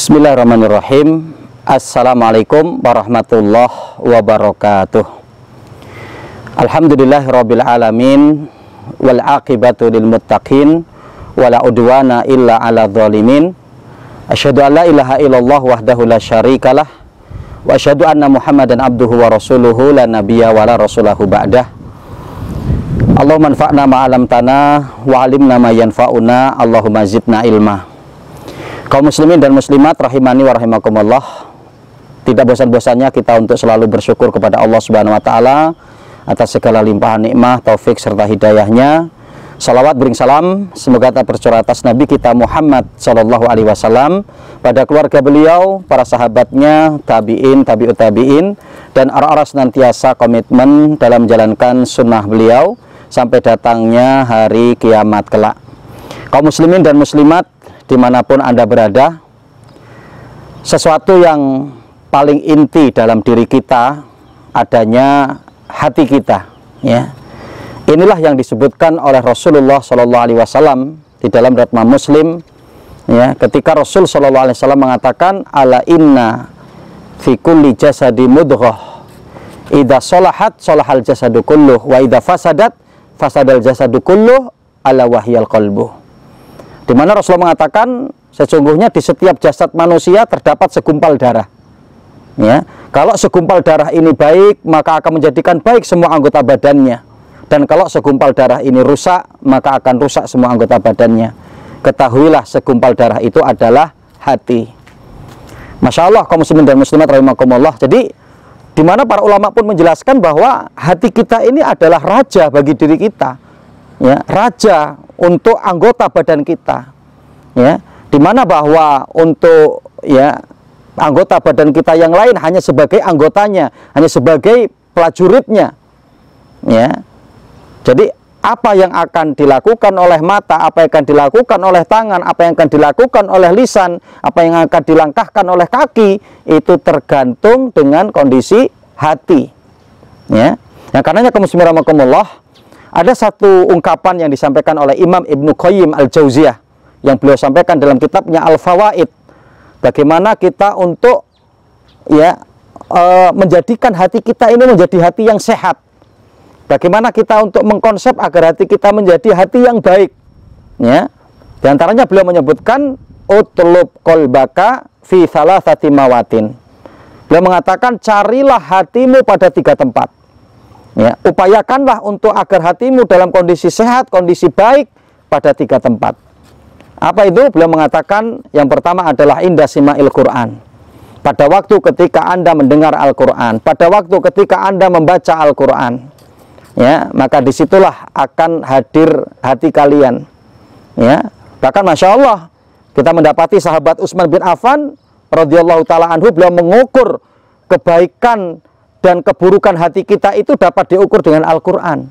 Bismillahirrahmanirrahim. Assalamualaikum warahmatullahi wabarakatuh. Alhamdulillahirabbil alamin wal aqibatu lil muttaqin wala udwana illa 'alal zalimin. Asyhadu an la ilaha illallah wahdahu la syarikalah wa asyhadu anna Muhammadan abduhu wa rasuluhu la nabiyya wa la rasulahu ba'dah. Allahumma anfa'na ma 'allamtana wa 'allimna ma yanfa'una. Allahumma zidna ilma. Kaum muslimin dan muslimat rahimani wa rahimakumullah, tidak bosan-bosannya kita untuk selalu bersyukur kepada Allah Subhanahu wa taala atas segala limpahan nikmah, taufik serta hidayahnya. Salawat bering salam semoga tak tercurah atas Nabi kita Muhammad sallallahu alaihi wasallam, pada keluarga beliau, para sahabatnya, tabi'in, tabi'ut tabi'in, dan orang-orang senantiasa komitmen dalam menjalankan sunnah beliau sampai datangnya hari kiamat kelak. Kaum muslimin dan muslimat dimanapun Anda berada, sesuatu yang paling inti dalam diri kita adanya hati kita, ya. Inilah yang disebutkan oleh Rasulullah Shallallahu Alaihi Wasallam di dalam riwayat Muslim, ya, ketika Rasul Shallallahu Alaihi Wasallam mengatakan, ala inna fi kulli jasadi mudghah idza salahat salahal jasadu kulluh wa idza fasadat fasadal jasadu kulluh ala wahyal qalbu. Di mana Rasulullah mengatakan sesungguhnya di setiap jasad manusia terdapat segumpal darah. Ya, kalau segumpal darah ini baik, maka akan menjadikan baik semua anggota badannya. Dan kalau segumpal darah ini rusak, maka akan rusak semua anggota badannya. Ketahuilah segumpal darah itu adalah hati. Masya Allah, kaum muslimin dan muslimat rahimakumullah. Jadi, di mana para ulama pun menjelaskan bahwa hati kita ini adalah raja bagi diri kita. Ya, raja untuk anggota badan kita, ya, dimana bahwa untuk, ya, anggota badan kita yang lain hanya sebagai anggotanya, hanya sebagai prajuritnya, ya. Jadi apa yang akan dilakukan oleh mata, apa yang akan dilakukan oleh tangan, apa yang akan dilakukan oleh lisan, apa yang akan dilangkahkan oleh kaki, itu tergantung dengan kondisi hati, ya. Yang karenanya kaum muslimin rahimakumullah, ada satu ungkapan yang disampaikan oleh Imam Ibnu Qayyim Al-Jauziyah yang beliau sampaikan dalam kitabnya Al-Fawaid. Bagaimana kita untuk, ya, menjadikan hati kita ini menjadi hati yang sehat. Bagaimana kita untuk mengkonsep agar hati kita menjadi hati yang baik. Ya. Di antaranya beliau menyebutkan utlub qalbaka fi thalathati mawatin. Beliau mengatakan carilah hatimu pada 3 tempat. Ya, upayakanlah untuk agar hatimu dalam kondisi sehat, kondisi baik pada 3 tempat. Apa itu? Beliau mengatakan yang pertama adalah inda sima'il Quran. Pada waktu ketika Anda mendengar Al-Quran, pada waktu ketika Anda membaca Al-Quran, ya, maka disitulah akan hadir hati kalian. Ya, bahkan Masya Allah, kita mendapati sahabat Utsman bin Affan radhiyallahu ta'ala anhu, beliau mengukur kebaikan dan keburukan hati kita itu dapat diukur dengan Al-Quran.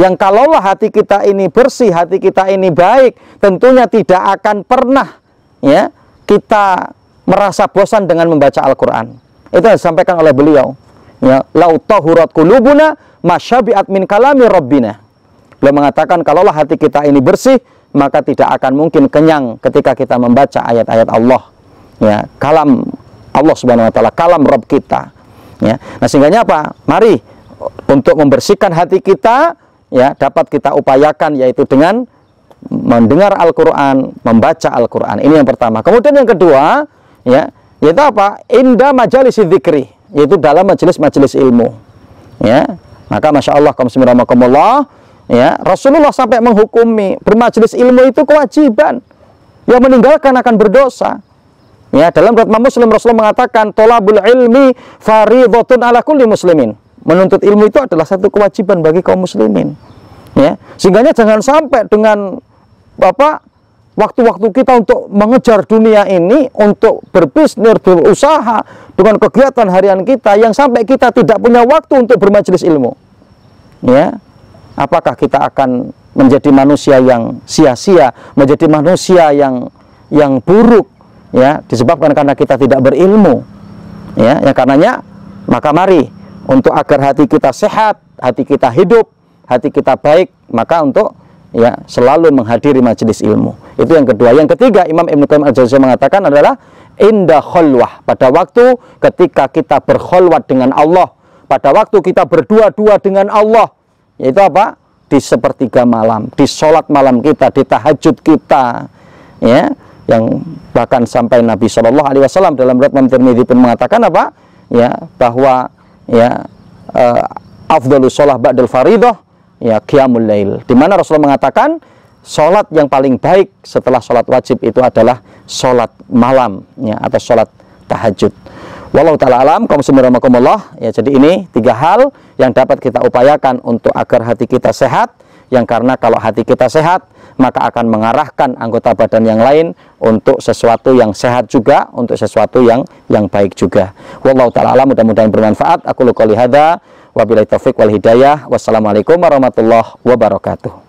Yang kalaulah hati kita ini bersih, hati kita ini baik, tentunya tidak akan pernah, ya, kita merasa bosan dengan membaca Al-Quran. Itu yang disampaikan oleh beliau. Ya, lau tahurat qulubuna masyabi'at min kalami rabbina. Beliau mengatakan kalaulah hati kita ini bersih, maka tidak akan mungkin kenyang ketika kita membaca ayat-ayat Allah. Ya, kalam Allah Subhanahu wa taala, kalam Rabb kita. Ya. Nah, sehingganya apa? Mari untuk membersihkan hati kita, ya, dapat kita upayakan yaitu dengan mendengar Al-Quran, membaca Al-Quran. Ini yang pertama. Kemudian yang kedua, ya, yaitu apa? Inda majalis dzikri, yaitu dalam majelis-majelis ilmu. Ya. Maka Masya Allah, kaum muslimin rahimakumullah, ya, Rasulullah sampai menghukumi bermajelis ilmu itu kewajiban. Yang meninggalkan akan berdosa. Ya, dalam riwayat Muslim Rasulullah mengatakan thalabul ilmi fardhatun ala kulli muslimin. Menuntut ilmu itu adalah satu kewajiban bagi kaum muslimin. Ya, sehingga jangan sampai dengan waktu-waktu kita untuk mengejar dunia ini, untuk berbisnis, berusaha dengan kegiatan harian kita yang sampai kita tidak punya waktu untuk bermajelis ilmu. Ya, apakah kita akan menjadi manusia yang sia-sia, menjadi manusia yang buruk? Ya, disebabkan karena kita tidak berilmu. Ya, yang karenanya maka mari untuk agar hati kita sehat, hati kita hidup, hati kita baik, maka untuk, ya, selalu menghadiri majelis ilmu. Itu yang kedua. Yang ketiga, Imam Ibnu Qayyim Al-Jauziyah mengatakan adalah inda khalwah, pada waktu ketika kita berkholwat dengan Allah, pada waktu kita berdua-dua dengan Allah, yaitu apa? Di sepertiga malam, di sholat malam kita, di tahajud kita, ya, yang bahkan sampai Nabi SAW dalam riwayat Imam Tirmidzi pun mengatakan apa? Ya, bahwa ya afdhalus shalah ba'dal faridah ya qiyamul lail, di mana Rasulullah mengatakan sholat yang paling baik setelah sholat wajib itu adalah sholat malam, ya, atau sholat tahajud. Wallahu ta'ala alam, kaum muslimin rahimakumullah. Ya, jadi ini 3 hal yang dapat kita upayakan untuk agar hati kita sehat, yang karena kalau hati kita sehat maka akan mengarahkan anggota badan yang lain untuk sesuatu yang sehat juga, untuk sesuatu yang baik juga. Wallahu ta'ala alam, mudah-mudahan bermanfaat. Aku qouli hadza wa billahi taufiq wal hidayah. Wassalamualaikum warahmatullahi wabarakatuh.